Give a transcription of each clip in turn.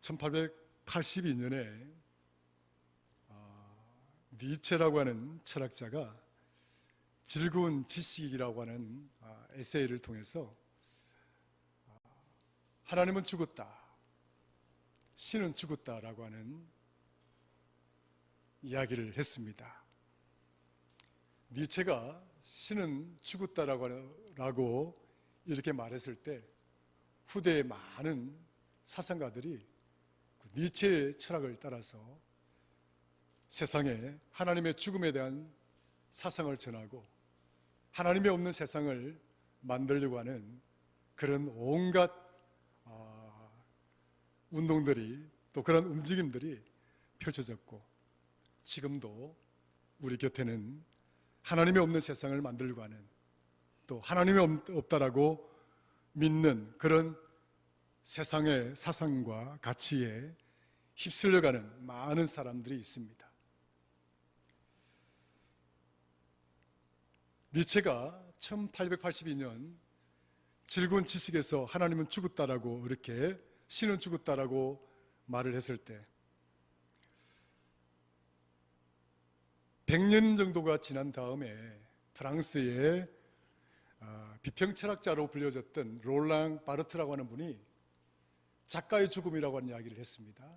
1882년에 니체라고 하는 철학자가 즐거운 지식이라고 하는 에세이를 통해서 하나님은 죽었다, 신은 죽었다라고 하는 이야기를 했습니다. 니체가 신은 죽었다라고 이렇게 말했을 때 후대의 많은 사상가들이 니체의 철학을 따라서 세상에 하나님의 죽음에 대한 사상을 전하고 하나님이 없는 세상을 만들려고 하는 그런 온갖 운동들이, 또 그런 움직임들이 펼쳐졌고, 지금도 우리 곁에는 하나님이 없는 세상을 만들려고 하는, 또 하나님이 없다라고 믿는 그런 세상의 사상과 가치에 휩쓸려가는 많은 사람들이 있습니다. 니체가 1882년 즐거운 지식에서 하나님은 죽었다라고, 이렇게 신은 죽었다라고 말을 했을 때 100년 정도가 지난 다음에 프랑스의 비평철학자로 불려졌던 롤랑 바르트라고 하는 분이 작가의 죽음이라고 하는 이야기를 했습니다.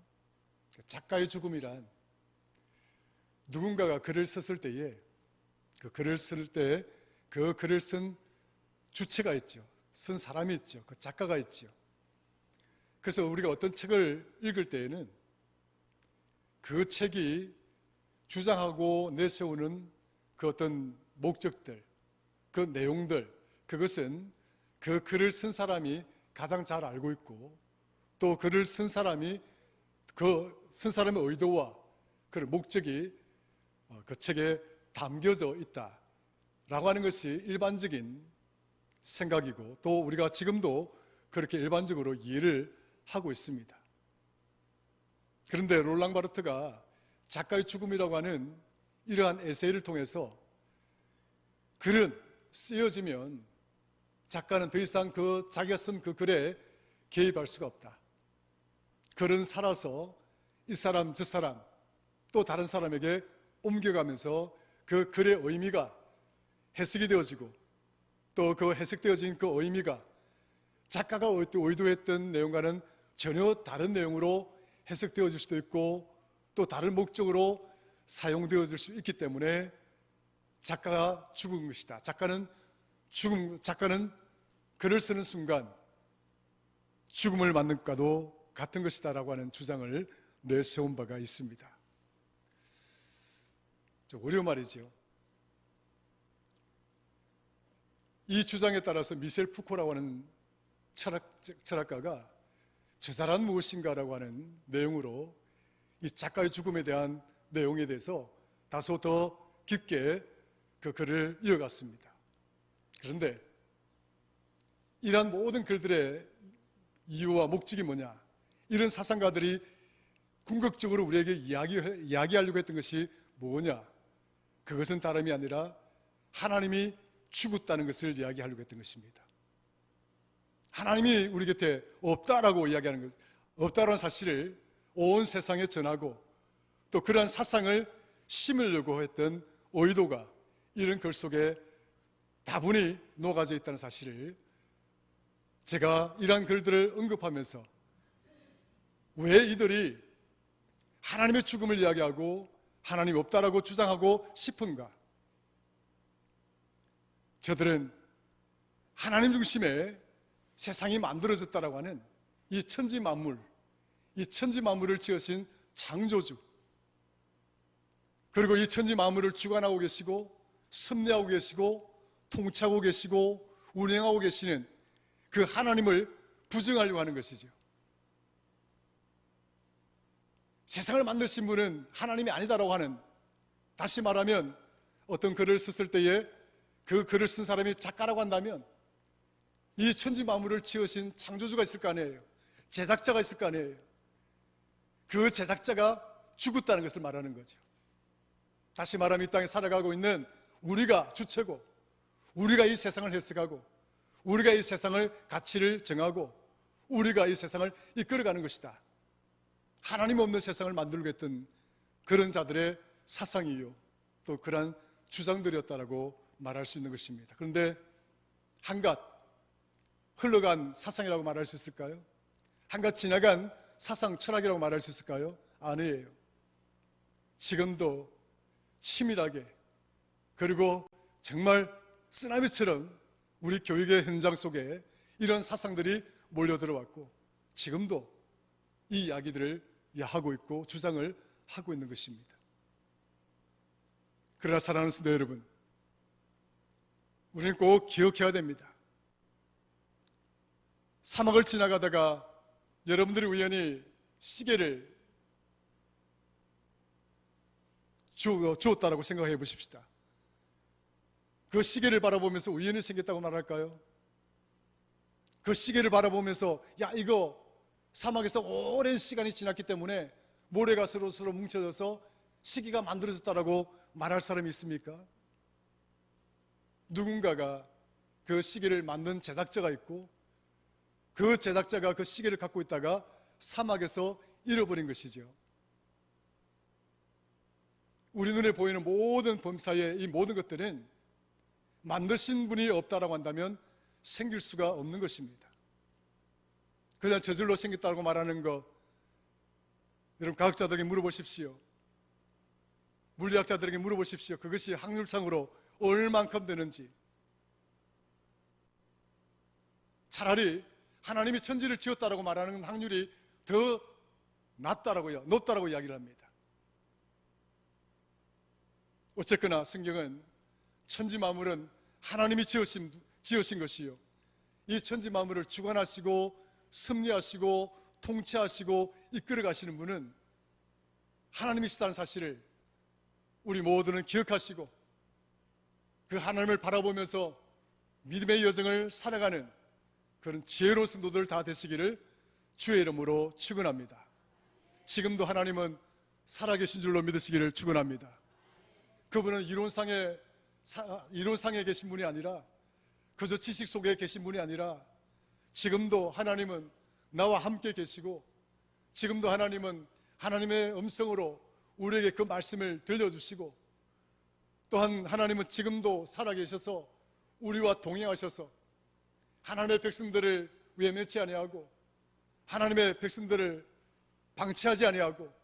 작가의 죽음이란 누군가가 글을 썼을 때에 그 글을 쓸 때 그 글을 쓴 주체가 있죠. 쓴 사람이 있죠. 그 작가가 있죠. 그래서 우리가 어떤 책을 읽을 때에는 그 책이 주장하고 내세우는 그 어떤 목적들, 그 내용들, 그것은 그 글을 쓴 사람이 가장 잘 알고 있고, 또 글을 쓴 사람이 그 쓴 사람의 의도와 그 목적이 그 책에 담겨져 있다라고 하는 것이 일반적인 생각이고, 또 우리가 지금도 그렇게 일반적으로 이해를 하고 있습니다. 그런데 롤랑 바르트가 작가의 죽음이라고 하는 이러한 에세이를 통해서 글은 쓰여지면 작가는 더 이상 자기가 쓴 그 글에 개입할 수가 없다. 글은 살아서 이 사람 저 사람 또 다른 사람에게 옮겨가면서 그 글의 의미가 해석이 되어지고, 또 그 해석되어진 그 의미가 작가가 의도했던 내용과는 전혀 다른 내용으로 해석되어질 수도 있고, 또 다른 목적으로 사용되어질 수 있기 때문에 작가가 죽은 것이다. 작가는 글을 쓰는 순간 죽음을 맞는 것과도 같은 것이다 라고 하는 주장을 내세운 바가 있습니다. 좀 어려운 말이죠. 이 주장에 따라서 미셸 푸코라고 하는 철학가가 저자란 무엇인가라고 하는 내용으로 이 작가의 죽음에 대한 내용에 대해서 다소 더 깊게 그 글을 이어갔습니다. 그런데 이러한 모든 글들의 이유와 목적이 뭐냐, 이런 사상가들이 궁극적으로 우리에게 이야기하려고 했던 것이 뭐냐, 그것은 다름이 아니라 하나님이 죽었다는 것을 이야기하려고 했던 것입니다. 하나님이 우리 곁에 없다라고 이야기하는 것, 없다라는 사실을 온 세상에 전하고, 또 그러한 사상을 심으려고 했던 의도가 이런 글 속에 다분히 녹아져 있다는 사실을 제가 이러한 글들을 언급하면서 왜 이들이 하나님의 죽음을 이야기하고 하나님이 없다라고 주장하고 싶은가? 저들은 하나님 중심의 세상이 만들어졌다라고 하는 이 천지 만물을 지으신 창조주, 그리고 이 천지 만물을 주관하고 계시고 섭리하고 계시고 통치하고 계시고 운행하고 계시는 그 하나님을 부정하려고 하는 것이죠. 세상을 만드신 분은 하나님이 아니다라고 하는, 다시 말하면 어떤 글을 썼을 때에 그 글을 쓴 사람이 작가라고 한다면 이 천지 만물을 지으신 창조주가 있을 거 아니에요. 제작자가 있을 거 아니에요. 그 제작자가 죽었다는 것을 말하는 거죠. 다시 말하면 이 땅에 살아가고 있는 우리가 주체고, 우리가 이 세상을 해석하고, 우리가 이 세상을 가치를 정하고, 우리가 이 세상을 이끌어가는 것이다. 하나님 없는 세상을 만들고 했던 그런 자들의 사상이요, 또 그러한 주장들이었다라고 말할 수 있는 것입니다. 그런데 한갓 흘러간 사상이라고 말할 수 있을까요? 한갓 지나간 사상 철학이라고 말할 수 있을까요? 아니에요. 지금도 치밀하게, 그리고 정말 쓰나미처럼 우리 교육의 현장 속에 이런 사상들이 몰려들어왔고, 지금도 이 이야기들을 하고 있고 주장을 하고 있는 것입니다. 그러나 사랑하는 성도 여러분, 우리는 꼭 기억해야 됩니다. 사막을 지나가다가 여러분들이 우연히 시계를 주었다라고 생각해 보십시다. 그 시계를 바라보면서 우연히 생겼다고 말할까요? 그 시계를 바라보면서 야, 이거 사막에서 오랜 시간이 지났기 때문에 모래가 서로 뭉쳐져서 시계가 만들어졌다라고 말할 사람이 있습니까? 누군가가 그 시계를 만든 제작자가 있고, 그 제작자가 그 시계를 갖고 있다가 사막에서 잃어버린 것이죠. 우리 눈에 보이는 모든 범사의 이 모든 것들은 만드신 분이 없다라고 한다면 생길 수가 없는 것입니다. 그냥 저절로 생겼다고 말하는 것, 여러분 과학자들에게 물어보십시오. 물리학자들에게 물어보십시오. 그것이 확률상으로 얼만큼 되는지. 차라리 하나님이 천지를 지었다라고 말하는 확률이 더 높다라고 이야기를 합니다. 어쨌거나 성경은 천지 만물은 하나님이 지으신 것이요, 이 천지 만물을 주관하시고 섭리하시고 통치하시고 이끌어 가시는 분은 하나님이시다는 사실을 우리 모두는 기억하시고, 그 하나님을 바라보면서 믿음의 여정을 살아가는 그런 지혜로운 성도들 다 되시기를 주의 이름으로 축원합니다. 지금도 하나님은 살아계신 줄로 믿으시기를 축원합니다. 그분은 이론상에 계신 분이 아니라, 그저 지식 속에 계신 분이 아니라, 지금도 하나님은 나와 함께 계시고, 지금도 하나님은 하나님의 음성으로 우리에게 그 말씀을 들려주시고, 또한 하나님은 지금도 살아계셔서 우리와 동행하셔서 하나님의 백성들을 외면치 아니하고 하나님의 백성들을 방치하지 아니하고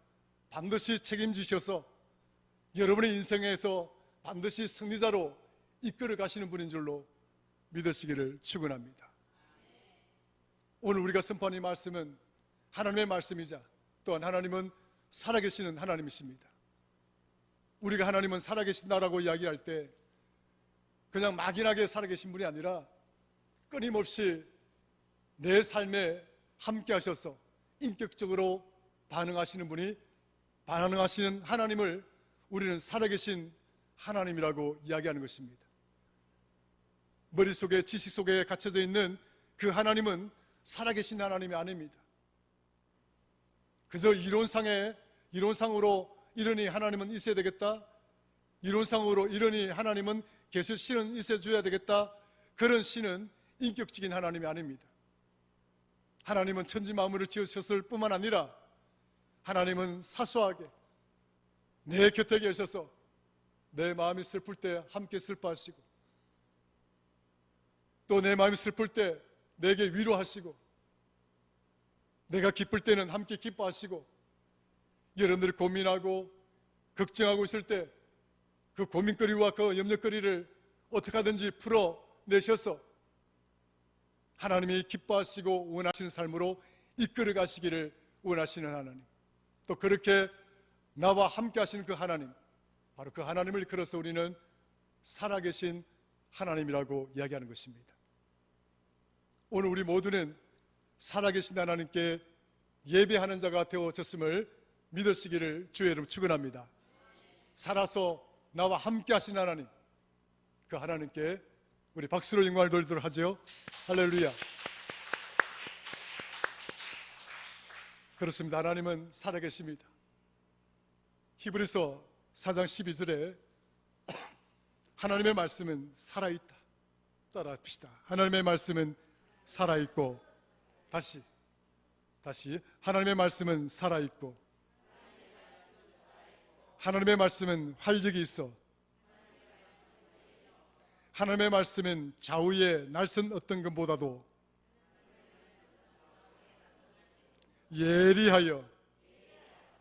반드시 책임지셔서 여러분의 인생에서 반드시 승리자로 이끌어 가시는 분인 줄로 믿으시기를 축원합니다. 오늘 우리가 선포한 이 말씀은 하나님의 말씀이자 또한 하나님은 살아계시는 하나님이십니다. 우리가 하나님은 살아계신다라고 이야기할 때 그냥 막연하게 살아계신 분이 아니라 끊임없이 내 삶에 함께 하셔서 인격적으로 반응하시는 하나님을 우리는 살아계신 하나님이라고 이야기하는 것입니다. 머릿속에 지식 속에 갇혀져 있는 그 하나님은 살아계신 하나님이 아닙니다. 그저 이론상으로 이러니 하나님은 있어야 되겠다, 이론상으로 이러니 하나님은 계실 신은 있어줘야 되겠다, 그런 신은 인격적인 하나님이 아닙니다. 하나님은 천지 만물을 지으셨을 뿐만 아니라 하나님은 사소하게 내 곁에 계셔서 내 마음이 슬플 때 함께 슬퍼하시고, 또 내 마음이 슬플 때 내게 위로하시고, 내가 기쁠 때는 함께 기뻐하시고, 여러분들이 고민하고 걱정하고 있을 때 그 고민거리와 그 염려거리를 어떻게 하든지 풀어내셔서 하나님이 기뻐하시고 원하시는 삶으로 이끌어 가시기를 원하시는 하나님, 또 그렇게 나와 함께 하시는 그 하나님, 바로 그 하나님을 이끌어서 우리는 살아계신 하나님이라고 이야기하는 것입니다. 오늘 우리 모두는 살아계신 하나님께 예배하는 자가 되어졌음을 믿으시기를 주의 이름 축원합니다. 살아서 나와 함께 하신 하나님, 그 하나님께 우리 박수로 영광을 돌리도록 하죠. 할렐루야. 그렇습니다. 하나님은 살아계십니다. 히브리서 4장 12절에 하나님의 말씀은 살아있다. 따라 합시다. 하나님의 말씀은 살아있고, 다시 다시, 하나님의 말씀은 살아있고 하나님의 말씀은 활력이 있어 하나님의 말씀은 좌우의 날선 어떤 것보다도 예리하여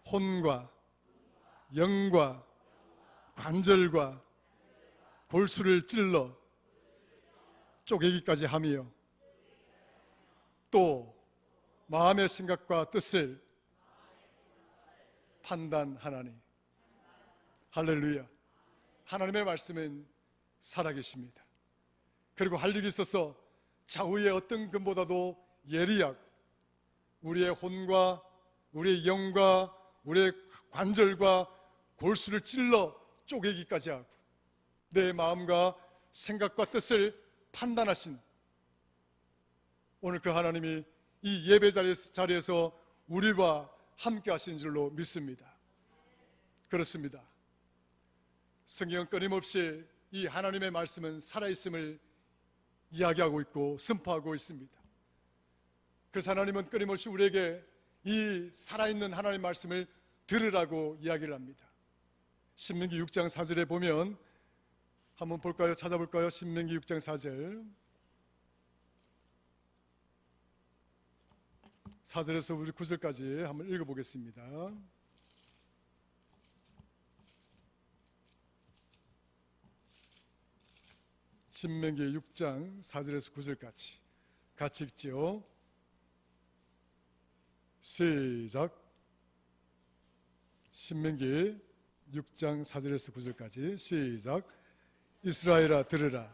혼과 영과 관절과 골수를 찔러 쪼개기까지 하며 또 마음의 생각과 뜻을 판단하나니. 할렐루야. 하나님의 말씀은 살아계십니다. 그리고 활력이 있어서 좌우의 어떤 것보다도 예리하고 우리의 혼과 우리의 영과 우리의 관절과 골수를 찔러 쪼개기까지 하고 내 마음과 생각과 뜻을 판단하신 오늘 그 하나님이 이 예배 자리에서 우리와 함께 하시는 줄로 믿습니다. 그렇습니다. 성경은 끊임없이 이 하나님의 말씀은 살아있음을 이야기하고 있고 선포하고 있습니다. 그래서 하나님은 끊임없이 우리에게 이 살아있는 하나님의 말씀을 들으라고 이야기를 합니다. 신명기 6장 4절에 보면 한번 볼까요? 찾아볼까요? 신명기 6장 4절 4절에서 우리 9절까지 한번 읽어보겠습니다. 신명기 6장 4절에서 9절까지 같이 읽죠. 시작. 신명기 6장 4절에서 9절까지 시작. 이스라엘아 들으라.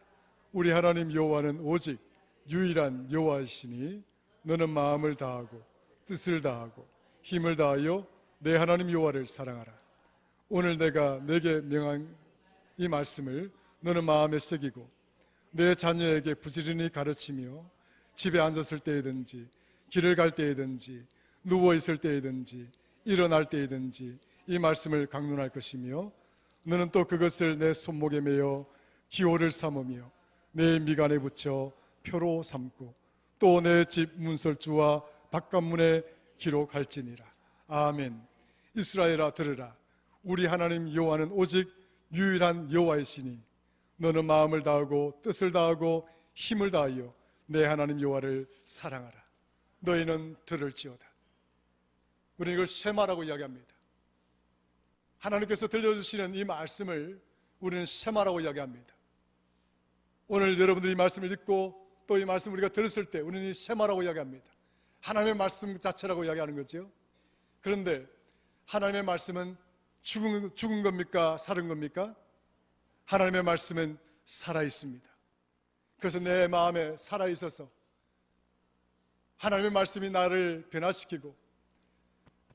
우리 하나님 여호와는 오직 유일한 여호와이시니 너는 마음을 다하고 뜻을 다하고 힘을 다하여 내 하나님 여호와를 사랑하라. 오늘 내가 내게 명한 이 말씀을 너는 마음에 새기고 내 자녀에게 부지런히 가르치며 집에 앉았을 때이든지 길을 갈 때이든지 누워 있을 때이든지 일어날 때이든지 이 말씀을 강론할 것이며 너는 또 그것을 내 손목에 매어 기호를 삼으며 내 미간에 붙여 표로 삼고 또 내 집 문설주와 바깥문에 기록할지니라. 아멘. 이스라엘아 들으라. 우리 하나님 여호와는 오직 유일한 여호와이시니 너는 마음을 다하고 뜻을 다하고 힘을 다하여 내 하나님 여호와를 사랑하라. 너희는 들을지어다. 우리는 이걸 쉐마라고 이야기합니다. 하나님께서 들려주시는 이 말씀을 우리는 쉐마라고 이야기합니다. 오늘 여러분들이 이 말씀을 읽고 또 이 말씀 우리가 들었을 때 우리는 이 쉐마라고 이야기합니다. 하나님의 말씀 자체라고 이야기하는 거죠. 그런데 하나님의 말씀은 죽은 겁니까? 살은 겁니까? 하나님의 말씀은 살아있습니다. 그래서 내 마음에 살아있어서 하나님의 말씀이 나를 변화시키고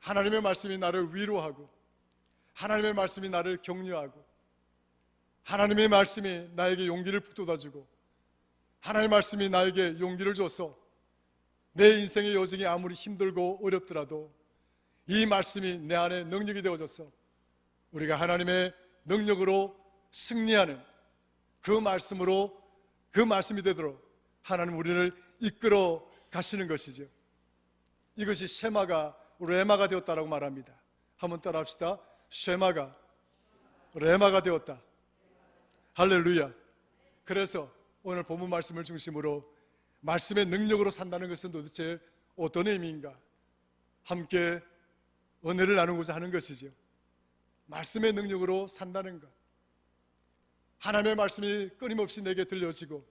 하나님의 말씀이 나를 위로하고 하나님의 말씀이 나를 격려하고 하나님의 말씀이 나에게 용기를 북돋아주고 하나님의 말씀이 나에게 용기를 줘서 내 인생의 여정이 아무리 힘들고 어렵더라도 이 말씀이 내 안에 능력이 되어져서 우리가 하나님의 능력으로 승리하는 그 말씀으로 그 말씀이 되도록 하나님 우리를 이끌어 가시는 것이죠. 이것이 쉐마가 레마가 되었다라고 말합니다. 한번 따라합시다. 쉐마가 레마가 되었다. 할렐루야. 그래서 오늘 본문 말씀을 중심으로 말씀의 능력으로 산다는 것은 도대체 어떤 의미인가? 함께 은혜를 나누고자 하는 것이죠. 말씀의 능력으로 산다는 것. 하나님의 말씀이 끊임없이 내게 들려지고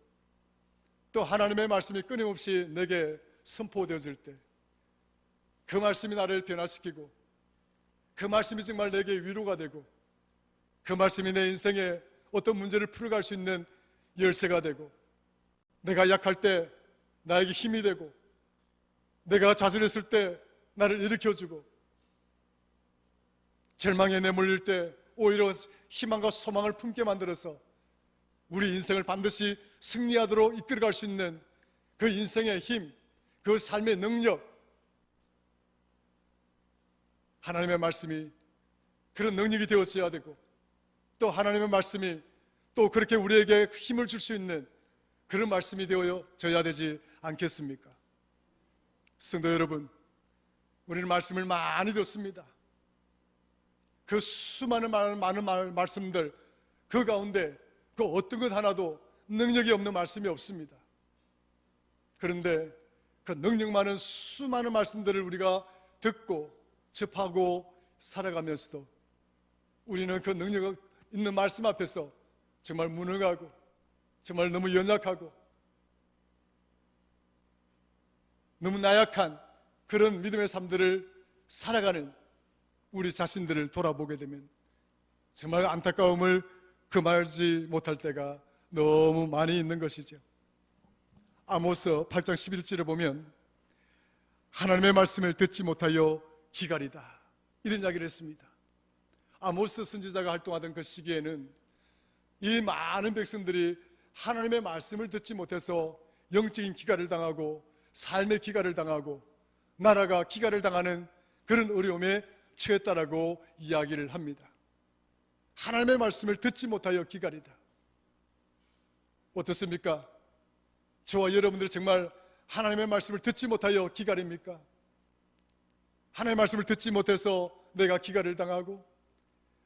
또 하나님의 말씀이 끊임없이 내게 선포되어질 때 그 말씀이 나를 변화시키고 그 말씀이 정말 내게 위로가 되고 그 말씀이 내 인생에 어떤 문제를 풀어갈 수 있는 열쇠가 되고 내가 약할 때 나에게 힘이 되고 내가 좌절했을 때 나를 일으켜주고 절망에 내몰릴 때 오히려 희망과 소망을 품게 만들어서 우리 인생을 반드시 승리하도록 이끌어갈 수 있는 그 인생의 힘, 그 삶의 능력, 하나님의 말씀이 그런 능력이 되어져야 되고 또 하나님의 말씀이 또 그렇게 우리에게 힘을 줄 수 있는 그런 말씀이 되어져야 되지 않겠습니까? 성도 여러분, 우리는 말씀을 많이 듣습니다. 그 수많은 많은 말씀들, 그 가운데 그 어떤 것 하나도 능력이 없는 말씀이 없습니다. 그런데 그 능력 많은 수많은 말씀들을 우리가 듣고 접하고 살아가면서도 우리는 그 능력 있는 말씀 앞에서 정말 무능하고 정말 너무 연약하고 너무 나약한 그런 믿음의 삶들을 살아가는 우리 자신들을 돌아보게 되면 정말 안타까움을 금하지 못할 때가 너무 많이 있는 것이죠. 아모스 8장 11절에 보면 하나님의 말씀을 듣지 못하여 기갈이다, 이런 이야기를 했습니다. 아모스 선지자가 활동하던 그 시기에는 이 많은 백성들이 하나님의 말씀을 듣지 못해서 영적인 기갈을 당하고 삶의 기갈을 당하고 나라가 기갈을 당하는 그런 어려움에 처했다라고 이야기를 합니다. 하나님의 말씀을 듣지 못하여 기갈이다. 어떻습니까? 저와 여러분들이 정말 하나님의 말씀을 듣지 못하여 기갈입니까? 하나님의 말씀을 듣지 못해서 내가 기갈을 당하고,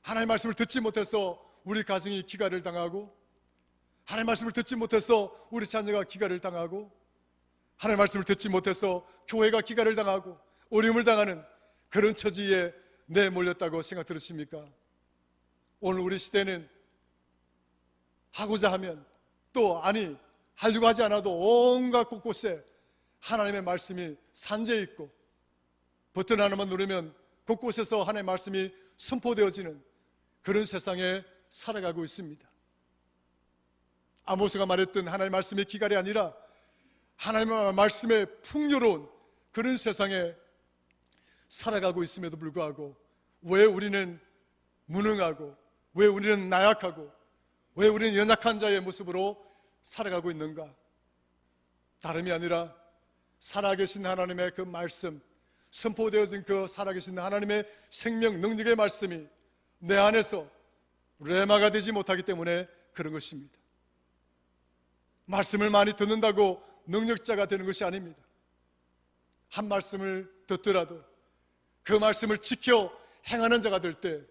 하나님의 말씀을 듣지 못해서 우리 가정이 기갈을 당하고, 하나님의 말씀을 듣지 못해서 우리 자녀가 기갈을 당하고, 하나님의 말씀을 듣지 못해서 교회가 기갈을 당하고 어려움을 당하는 그런 처지에 내몰렸다고 생각 들으십니까? 오늘 우리 시대는 하고자 하면 또 하려고 하지 않아도 온갖 곳곳에 하나님의 말씀이 산재해 있고 버튼 하나만 누르면 곳곳에서 하나님의 말씀이 선포되어지는 그런 세상에 살아가고 있습니다. 아모스가 말했던 하나님의 말씀의 기갈이 아니라 하나님의 말씀의 풍요로운 그런 세상에 살아가고 있음에도 불구하고 왜 우리는 무능하고 왜 우리는 나약하고 왜 우리는 연약한 자의 모습으로 살아가고 있는가? 다름이 아니라 살아계신 하나님의 그 말씀, 선포되어진 그 살아계신 하나님의 생명 능력의 말씀이 내 안에서 레마가 되지 못하기 때문에 그런 것입니다. 말씀을 많이 듣는다고 능력자가 되는 것이 아닙니다. 한 말씀을 듣더라도 그 말씀을 지켜 행하는 자가 될 때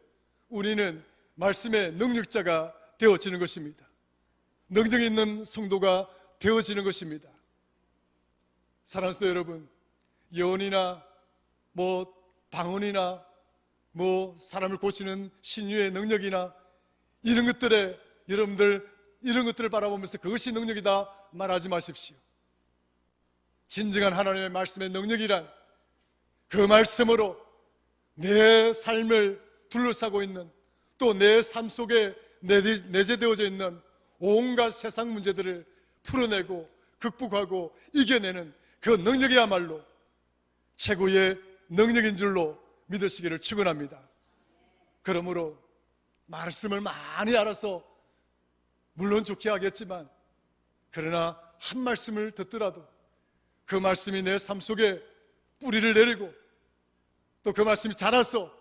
우리는 말씀의 능력자가 되어지는 것입니다. 능력 있는 성도가 되어지는 것입니다. 사랑하는 성도 여러분, 예언이나 방언이나 사람을 고치는 신유의 능력이나 이런 것들에 여러분들 이런 것들을 바라보면서 그것이 능력이다 말하지 마십시오. 진정한 하나님의 말씀의 능력이란 그 말씀으로 내 삶을 둘러싸고 있는 또 내 삶 속에 내재되어져 있는 온갖 세상 문제들을 풀어내고 극복하고 이겨내는 그 능력이야말로 최고의 능력인 줄로 믿으시기를 축원합니다. 그러므로 말씀을 많이 알아서 물론 좋게 하겠지만 그러나 한 말씀을 듣더라도 그 말씀이 내 삶 속에 뿌리를 내리고 또 그 말씀이 자라서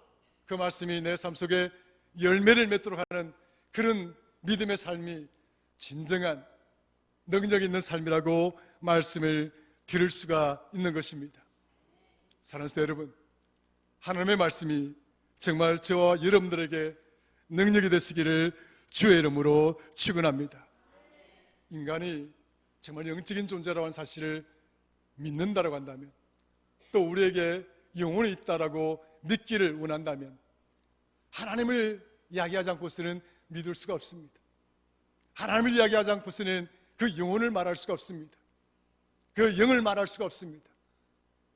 그 말씀이 내 삶 속에 열매를 맺도록 하는 그런 믿음의 삶이 진정한 능력 있는 삶이라고 말씀을 드릴 수가 있는 것입니다. 사랑하는 성도 여러분, 하나님의 말씀이 정말 저와 여러분들에게 능력이 되시기를 주의 이름으로 축원합니다. 인간이 정말 영적인 존재라고 하는 사실을 믿는다라고 한다면 또 우리에게 영혼이 있다라고 믿기를 원한다면 하나님을 이야기하지 않고서는 믿을 수가 없습니다. 하나님을 이야기하지 않고서는 그 영혼을 말할 수가 없습니다. 그 영을 말할 수가 없습니다.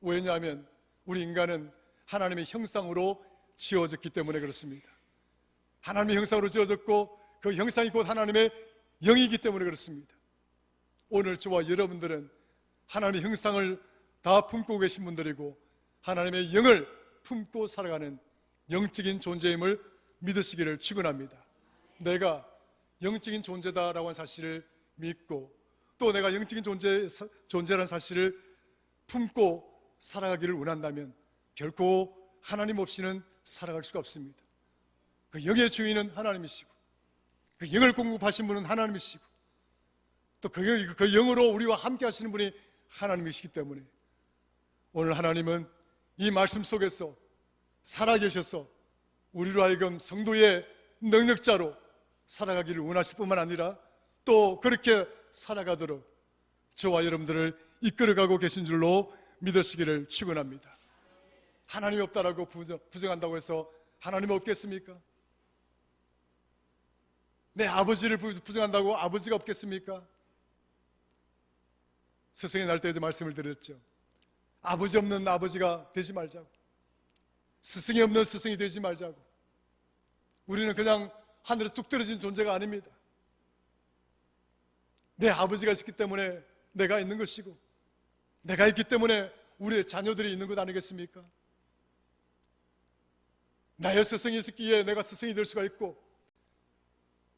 왜냐하면 우리 인간은 하나님의 형상으로 지어졌기 때문에 그렇습니다. 하나님의 형상으로 지어졌고 그 형상이 곧 하나님의 영이기 때문에 그렇습니다. 오늘 저와 여러분들은 하나님의 형상을 다 품고 계신 분들이고 하나님의 영을 품고 살아가는 영적인 존재임을 믿으시기를 축원합니다. 내가 영적인 존재다라고 하는 사실을 믿고 또 내가 영적인 존재라는 사실을 품고 살아가기를 원한다면 결코 하나님 없이는 살아갈 수가 없습니다. 그 영의 주인은 하나님이시고 그 영을 공급하신 분은 하나님이시고 또 그 영으로 우리와 함께 하시는 분이 하나님이시기 때문에 오늘 하나님은 이 말씀 속에서 살아계셔서 우리로 하여금 성도의 능력자로 살아가기를 원하실 뿐만 아니라 또 그렇게 살아가도록 저와 여러분들을 이끌어가고 계신 줄로 믿으시기를 축원합니다. 하나님이 없다라고 부정한다고 해서 하나님 없겠습니까? 내 아버지를 부정한다고 아버지가 없겠습니까? 스승의 날때에도 말씀을 드렸죠. 아버지 없는 아버지가 되지 말자고, 스승이 없는 스승이 되지 말자고. 우리는 그냥 하늘에서 뚝 떨어진 존재가 아닙니다. 내 아버지가 있기 때문에 내가 있는 것이고, 내가 있기 때문에 우리의 자녀들이 있는 것 아니겠습니까? 나의 스승이 있기에 내가 스승이 될 수가 있고,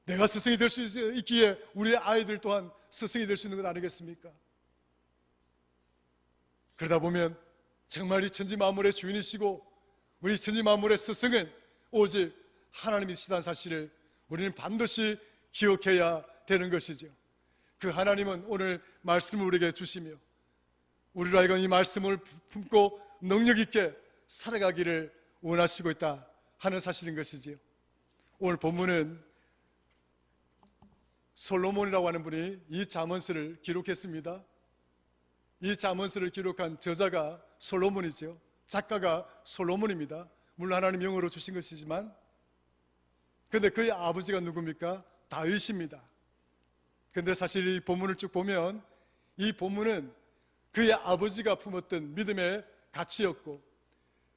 내가 스승이 될 수 있기에 우리의 아이들 또한 스승이 될 수 있는 것 아니겠습니까? 그러다 보면 정말 이 천지 만물의 주인이시고 우리 천지 만물의 스승은 오직 하나님이시다는 사실을 우리는 반드시 기억해야 되는 것이죠. 그 하나님은 오늘 말씀을 우리에게 주시며 우리로 하여금 이 말씀을 품고 능력 있게 살아가기를 원하시고 있다 하는 사실인 것이지요. 오늘 본문은 솔로몬이라고 하는 분이 이 잠언서를 기록했습니다. 이 잠언서를 기록한 저자가 솔로몬이죠. 작가가 솔로몬입니다. 물론 하나님 영어로 주신 것이지만, 그런데 그의 아버지가 누굽니까? 다윗입니다. 그런데 사실 이 본문을 쭉 보면 이 본문은 그의 아버지가 품었던 믿음의 가치였고,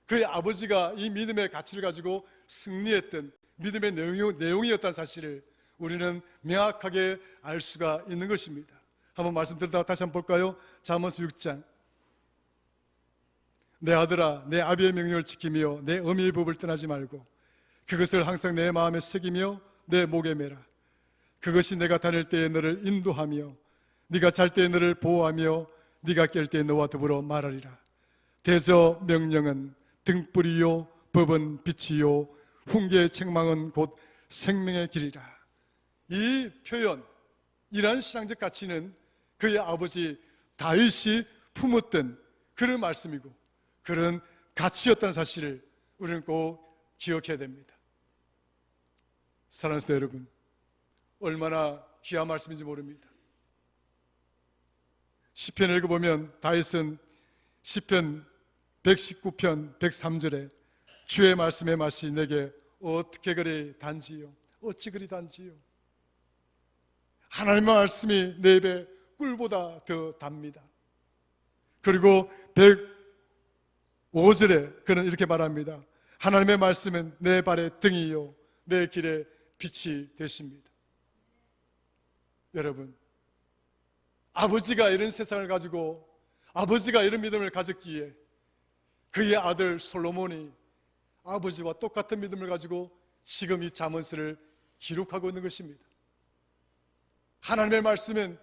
그의 아버지가 이 믿음의 가치를 가지고 승리했던 믿음의 내용이었다는 사실을 우리는 명확하게 알 수가 있는 것입니다. 한번 말씀드리다가 다시 한번 볼까요? 잠언서 6장. 내 아들아, 내 아비의 명령을 지키며 내 어미의 법을 떠나지 말고 그것을 항상 내 마음에 새기며 내 목에 매라. 그것이 내가 다닐 때에 너를 인도하며 네가 잘 때에 너를 보호하며 네가 깰 때에 너와 더불어 말하리라. 대저 명령은 등불이요 법은 빛이요 훈계의 책망은 곧 생명의 길이라. 이 표현, 이러한 신앙적 가치는 그의 아버지 다윗이 품었던 그런 말씀이고 그런 가치였다는 사실을 우리는 꼭 기억해야 됩니다. 사랑하는 성도 여러분, 얼마나 귀한 말씀인지 모릅니다. 시편 읽어보면 다윗은 시편 119편 103절에 주의 말씀의 맛이 내게 어떻게 그리 단지요, 어찌 그리 단지요. 하나님의 말씀이 내 입에 꿀보다 더 답니다. 그리고 105절에 그는 이렇게 말합니다. 하나님의 말씀은 내 발의 등이요 내 길의 빛이 되십니다. 여러분, 아버지가 이런 세상을 가지고 아버지가 이런 믿음을 가졌기에 그의 아들 솔로몬이 아버지와 똑같은 믿음을 가지고 지금 이 잠언서를 기록하고 있는 것입니다. 하나님의 말씀은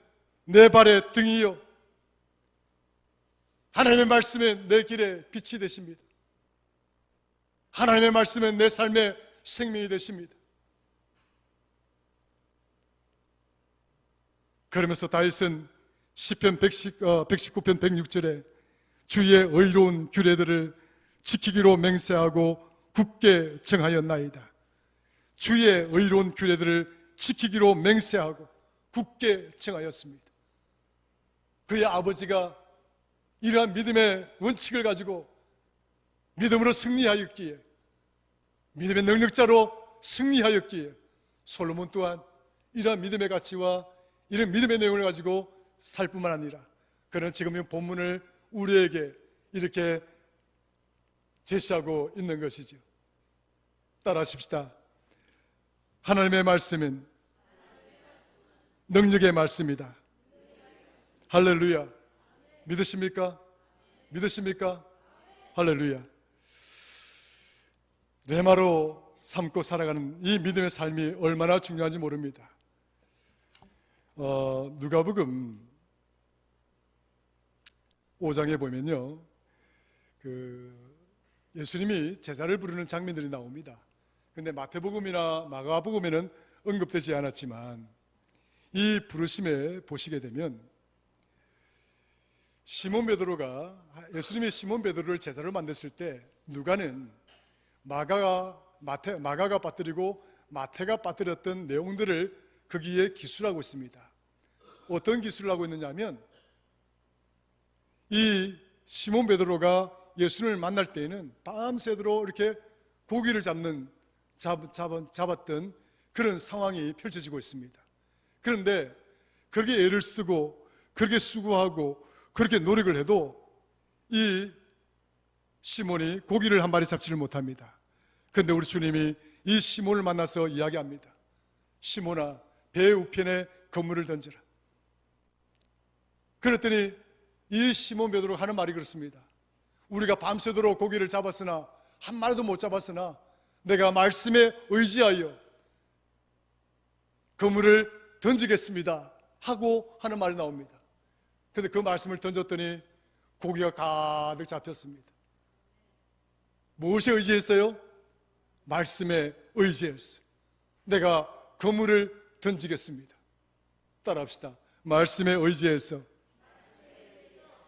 내 발의 등이요 하나님의 말씀은 내 길의 빛이 되십니다. 하나님의 말씀은 내 삶의 생명이 되십니다. 그러면서 다윗은 시편 119편 106절에 주의 의로운 규례들을 지키기로 맹세하고 굳게 정하였나이다. 주의 의로운 규례들을 지키기로 맹세하고 굳게 정하였습니다. 그의 아버지가 이러한 믿음의 원칙을 가지고 믿음으로 승리하였기에, 믿음의 능력자로 승리하였기에 솔로몬 또한 이러한 믿음의 가치와 이런 믿음의 내용을 가지고 살 뿐만 아니라 그는 지금 이 본문을 우리에게 이렇게 제시하고 있는 것이죠. 따라하십시다. 하나님의 말씀은 능력의 말씀이다. 할렐루야. 믿으십니까? 믿으십니까? 할렐루야. 레마로 삼고 살아가는 이 믿음의 삶이 얼마나 중요한지 모릅니다. 누가복음 5장에 보면요, 예수님이 제자를 부르는 장면들이 나옵니다. 근데 마태복음이나 마가복음에는 언급되지 않았지만 이 부르심에 보시게 되면 시몬 베드로가 예수님이 시몬 베드로를 제자로 만드실 때 누가는 마가가 빠뜨리고 마태가 빠뜨렸던 내용들을 거기에 기술하고 있습니다. 어떤 기술을 하고 있느냐면 이 시몬 베드로가 예수님을 만날 때에는 밤새도록 이렇게 고기를 잡았던 그런 상황이 펼쳐지고 있습니다. 그런데 그렇게 애를 쓰고 그렇게 수고하고 그렇게 노력을 해도 이 시몬이 고기를 한 마리 잡지를 못합니다. 그런데 우리 주님이 이 시몬을 만나서 이야기합니다. 시몬아, 배 우편에 그물을 던져라. 그랬더니 이 시몬 베드로가 하는 말이 그렇습니다. 우리가 밤새도록 고기를 잡았으나 한 마리도 못 잡았으나 내가 말씀에 의지하여 그물을 던지겠습니다 하고 하는 말이 나옵니다. 그런데 그 말씀을 던졌더니 고기가 가득 잡혔습니다. 무엇에 의지했어요? 말씀에 의지했어요. 내가 그물을 던지겠습니다. 따라합시다. 말씀에 의지해서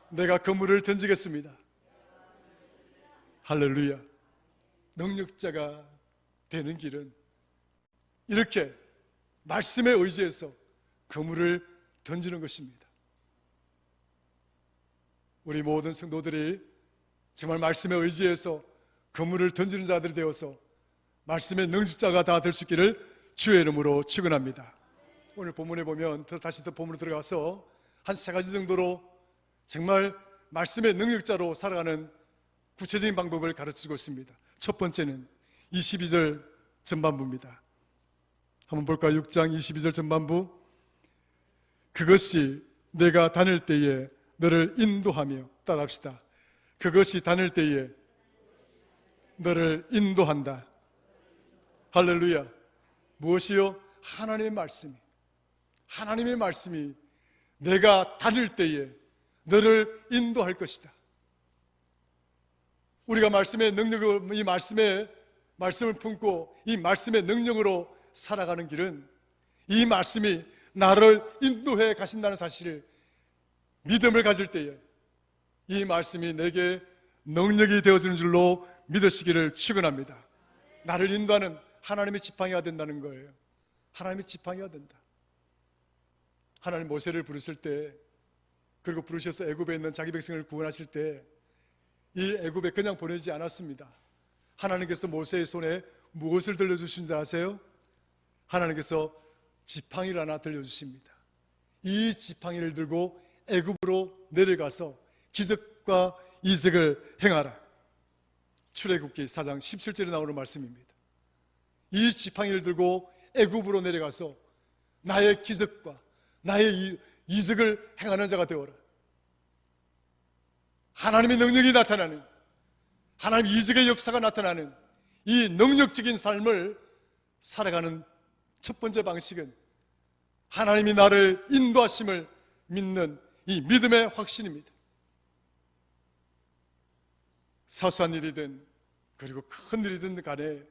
내가 그물을 던지겠습니다. 할렐루야. 능력자가 되는 길은 이렇게 말씀에 의지해서 그물을 던지는 것입니다. 우리 모든 성도들이 정말 말씀에 의지해서 그물을 던지는 자들이 되어서 말씀의 능력자가 다 될 수 있기를 주의 이름으로 축원합니다. 오늘 본문에 보면 다시 또 본문으로 들어가서 한 3가지 정도로 정말 말씀의 능력자로 살아가는 구체적인 방법을 가르치고 있습니다. 첫 번째는 22절 전반부입니다. 한번 볼까요? 6장 22절 전반부. 그것이 내가 다닐 때에 너를 인도하며, 따라합시다. 그것이 다닐 때에 너를 인도한다. 할렐루야. 무엇이요? 하나님의 말씀이, 하나님의 말씀이 내가 다닐 때에 너를 인도할 것이다. 우리가 말씀의 능력을, 이 말씀을 품고 이 말씀의 능력으로 살아가는 길은 이 말씀이 나를 인도해 가신다는 사실을 믿음을 가질 때에 이 말씀이 내게 능력이 되어주는 줄로 믿으시기를 축원합니다. 나를 인도하는 하나님의 지팡이가 된다는 거예요. 하나님의 지팡이가 된다. 하나님 모세를 부르실 때, 그리고 부르셔서 애굽에 있는 자기 백성을 구원하실 때 이 애굽에 그냥 보내지 않았습니다. 하나님께서 모세의 손에 무엇을 들려주신지 아세요? 하나님께서 지팡이를 하나 들려주십니다. 이 지팡이를 들고 애굽으로 내려가서 기적과 이적을 행하라. 출애굽기 4장 17절에 나오는 말씀입니다. 이 지팡이를 들고 애굽으로 내려가서 나의 기적과 나의 이적을 행하는 자가 되어라. 하나님의 능력이 나타나는, 하나님의 이적의 역사가 나타나는 이 능력적인 삶을 살아가는 첫 번째 방식은 하나님이 나를 인도하심을 믿는 이 믿음의 확신입니다. 사소한 일이든 그리고 큰 일이든 간에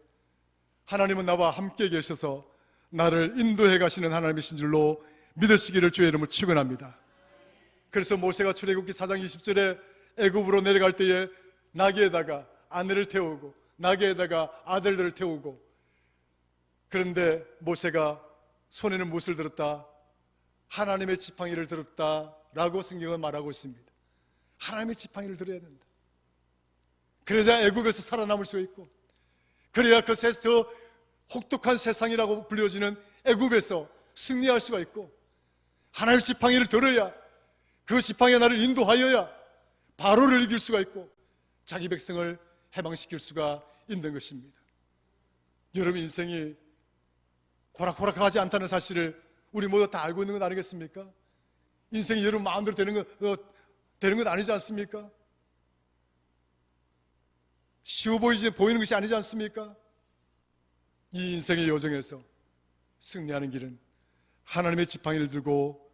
하나님은 나와 함께 계셔서 나를 인도해 가시는 하나님이신 줄로 믿으시기를 주의 이름으로 축원합니다. 그래서 모세가 출애굽기 4장 20절에 애굽으로 내려갈 때에 나귀에다가 아내를 태우고 나귀에다가 아들들을 태우고, 그런데 모세가 손에는 무엇을 들었다? 하나님의 지팡이를 들었다라고 성경은 말하고 있습니다. 하나님의 지팡이를 들어야 된다. 그래야 애굽에서 살아남을 수 있고, 그래야 저 혹독한 세상이라고 불려지는 애굽에서 승리할 수가 있고, 하나님의 지팡이를 들어야, 그 지팡이가 나를 인도하여야 바로를 이길 수가 있고 자기 백성을 해방시킬 수가 있는 것입니다. 여러분 인생이 고락고락하지 않다는 사실을 우리 모두 다 알고 있는 것 아니겠습니까? 인생이 여러분 마음대로 되는 건 아니지 않습니까? 쉬워 보이는 것이 아니지 않습니까? 이 인생의 여정에서 승리하는 길은 하나님의 지팡이를 들고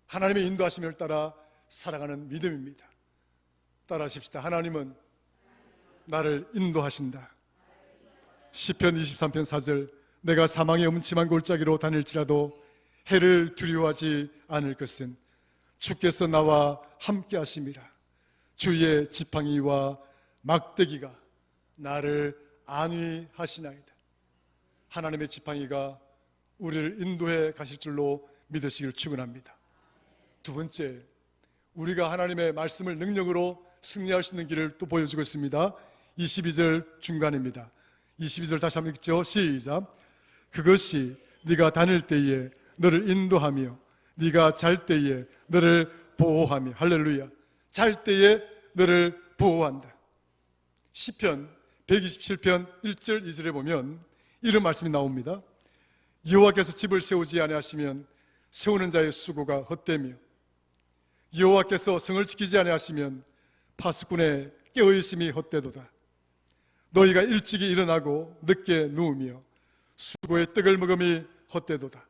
하나님의 인도하심을 따라 살아가는 믿음입니다. 따라하십시다. 하나님은 나를 인도하신다. 시편 23편 4절. 내가 사망의 음침한 골짜기로 다닐지라도 해를 두려워하지 않을 것은 주께서 나와 함께 하심이라. 주의 지팡이와 막대기가 나를 안위하시나이다. 하나님의 지팡이가 우리를 인도해 가실 줄로 믿으시길 축원합니다. 두 번째, 우리가 하나님의 말씀을 능력으로 승리할 수 있는 길을 또 보여주고 있습니다. 22절 중간입니다. 22절 다시 한번 읽죠. 시작. 그것이 네가 다닐 때에 너를 인도하며 네가 잘 때에 너를 보호하며. 할렐루야. 잘 때에 너를 보호한다. 시편 127편 1절 2절에 보면 이런 말씀이 나옵니다. 여호와께서 집을 세우지 아니하시면 세우는 자의 수고가 헛되며 여호와께서 성을 지키지 아니하시면 파수꾼의 깨어있음이 헛되도다. 너희가 일찍이 일어나고 늦게 누우며 수고의 떡을 먹음이 헛되도다.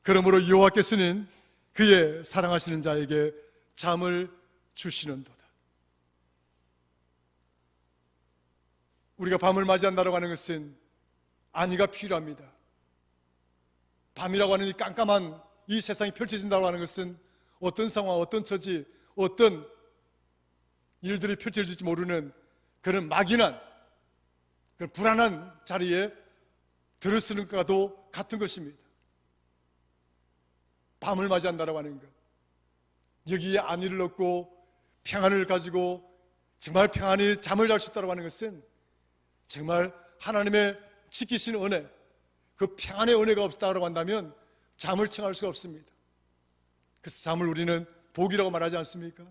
그러므로 여호와께서는 그의 사랑하시는 자에게 잠을 주시는도다. 우리가 밤을 맞이한다고 하는 것은 안위가 필요합니다. 밤이라고 하는 이 깜깜한 이 세상이 펼쳐진다고 하는 것은 어떤 상황, 어떤 처지, 어떤 일들이 펼쳐질지 모르는 그런 막연한, 그런 불안한 자리에 들어서는 것과도 같은 것입니다. 밤을 맞이한다고 하는 것, 여기에 안위를 얻고 평안을 가지고 정말 평안히 잠을 잘 수 있다고 하는 것은 정말 하나님의 지키시는 은혜, 그 평안의 은혜가 없다고 한다면 잠을 청할 수가 없습니다. 그래서 잠을 우리는 복이라고 말하지 않습니까?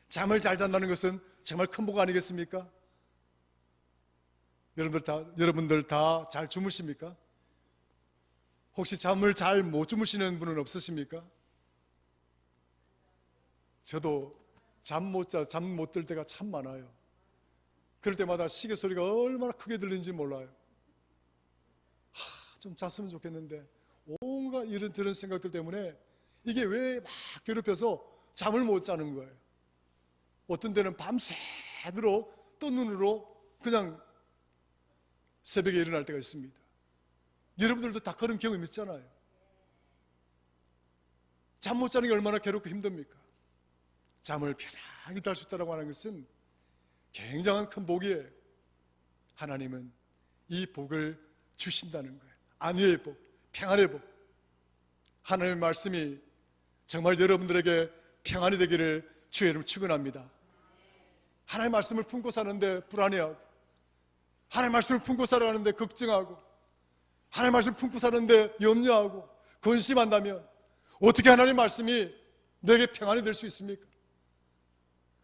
잠을 잘 잔다는 것은 정말 큰 복 아니겠습니까? 여러분들 다 잘 주무십니까? 혹시 잠을 잘 못 주무시는 분은 없으십니까? 저도 잠 못 들 때가 참 많아요. 그럴 때마다 시계 소리가 얼마나 크게 들리는지 몰라요. 좀 잤으면 좋겠는데 온갖 이런저런 생각들 때문에 이게 왜 막 괴롭혀서 잠을 못 자는 거예요. 어떤 데는 밤새도록 뜬 눈으로 그냥 새벽에 일어날 때가 있습니다. 여러분들도 다 그런 경험 있잖아요. 잠 못 자는 게 얼마나 괴롭고 힘듭니까? 잠을 편하게 잘 수 있다고 하는 것은 굉장한 큰 복이에요. 하나님은 이 복을 주신다는 거예요. 안위의 복, 평안의 복. 하나님의 말씀이 정말 여러분들에게 평안이 되기를 주의 이름으로 축원합니다. 하나님의 말씀을 품고 사는데 불안해하고, 하나님의 말씀을 품고 살아가는데 걱정하고, 하나님의 말씀을 품고 사는데 염려하고 근심한다면 어떻게 하나님의 말씀이 내게 평안이 될 수 있습니까?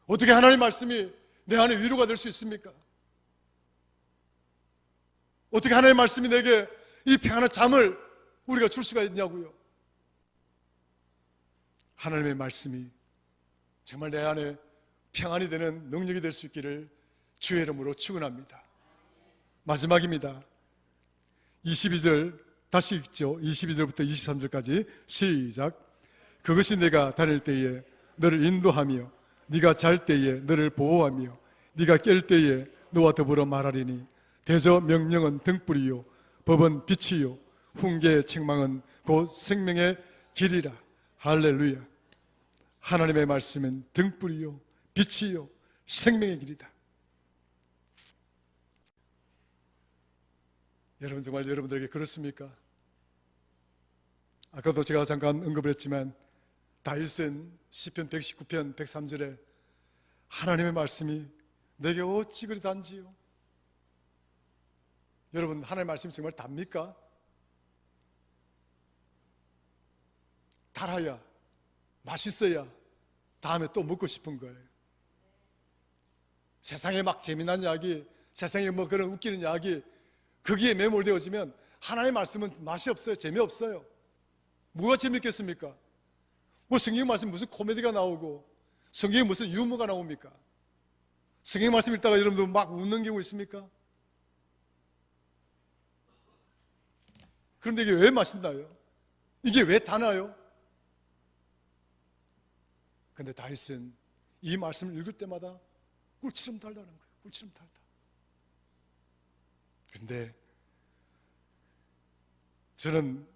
어떻게 하나님의 말씀이 내 안에 위로가 될 수 있습니까? 어떻게 하나님의 말씀이 내게 이 평안한 잠을 우리가 줄 수가 있냐고요. 하나님의 말씀이 정말 내 안에 평안이 되는 능력이 될 수 있기를 주의 이름으로 축원합니다. 마지막입니다. 22절 다시 읽죠. 22절부터 23절까지 시작. 그것이 내가 다닐 때에 너를 인도하며 네가 잘 때에 너를 보호하며 네가 깰 때에 너와 더불어 말하리니 대저 명령은 등불이요 법은 빛이요 훈계의 책망은 곧 생명의 길이라. 할렐루야. 하나님의 말씀은 등불이요 빛이요 생명의 길이다. 여러분 정말 여러분들에게 그렇습니까? 아까도 제가 잠깐 언급을 했지만 다윗은 시편 119편 103절에 하나님의 말씀이 내게 어찌 그리 단지요? 여러분 하나님의 말씀이 정말 답니까? 달아야 맛있어야 다음에 또 먹고 싶은 거예요. 세상에 막 재미난 이야기, 세상에 뭐 그런 웃기는 이야기, 거기에 매몰되어지면 하나님의 말씀은 맛이 없어요. 재미없어요. 뭐가 재밌겠습니까? 뭐 성경 말씀 무슨 코미디가 나오고 성경에 무슨 유머가 나옵니까? 성경 말씀 읽다가 여러분들 막 웃는 경우 있습니까? 그런데 이게 왜 맛있나요? 이게 왜 다나요? 근데 다윗은 이 말씀을 읽을 때마다 꿀처럼 달다는 거예요. 꿀처럼 달다. 근데 저는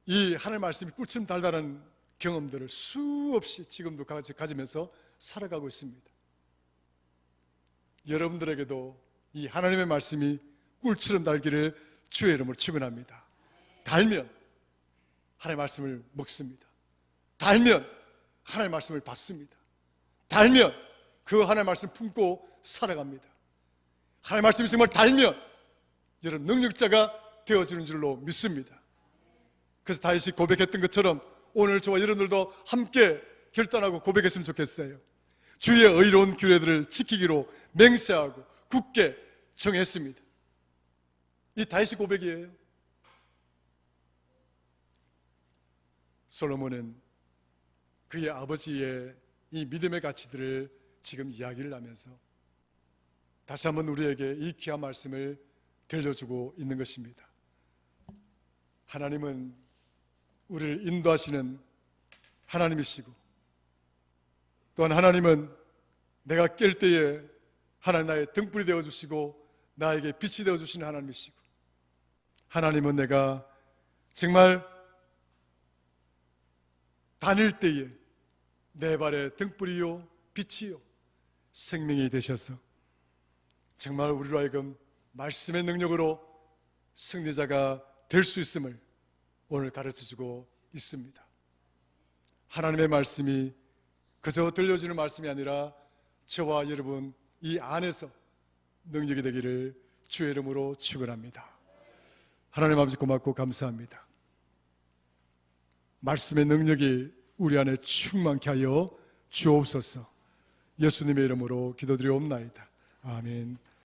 이 하나님의 말씀이 꿀처럼 달다는 경험들을 수없이 지금도 가지면서 살아가고 있습니다. 여러분들에게도 이 하나님의 말씀이 꿀처럼 달기를 주의 이름으로 축원합니다. 달면 하나님의 말씀을 먹습니다. 달면 하나님의 말씀을 받습니다. 달면 그 하나님의 말씀을 품고 살아갑니다. 하나님의 말씀이 정말 달면 여러분 능력자가 되어지는 줄로 믿습니다. 그래서 다윗이 고백했던 것처럼 오늘 저와 여러분들도 함께 결단하고 고백했으면 좋겠어요. 주의 의로운 규례들을 지키기로 맹세하고 굳게 정했습니다. 이 다윗의 고백이에요. 솔로몬은 그의 아버지의 이 믿음의 가치들을 지금 이야기를 하면서 다시 한번 우리에게 이 귀한 말씀을 들려주고 있는 것입니다. 하나님은 우리를 인도하시는 하나님이시고, 또한 하나님은 내가 깰 때에 하나님 나의 등불이 되어주시고 나에게 빛이 되어주시는 하나님이시고, 하나님은 내가 정말 다닐 때에 내 발에 등불이요 빛이요 생명이 되셔서 정말 우리로 하여금 말씀의 능력으로 승리자가 될 수 있음을 오늘 가르쳐주고 있습니다. 하나님의 말씀이 그저 들려지는 말씀이 아니라 저와 여러분 이 안에서 능력이 되기를 주의 이름으로 축원합니다. 하나님 아버지 고맙고 감사합니다. 말씀의 능력이 우리 안에 충만케 하여 주옵소서. 예수님의 이름으로 기도드리옵나이다. 아멘.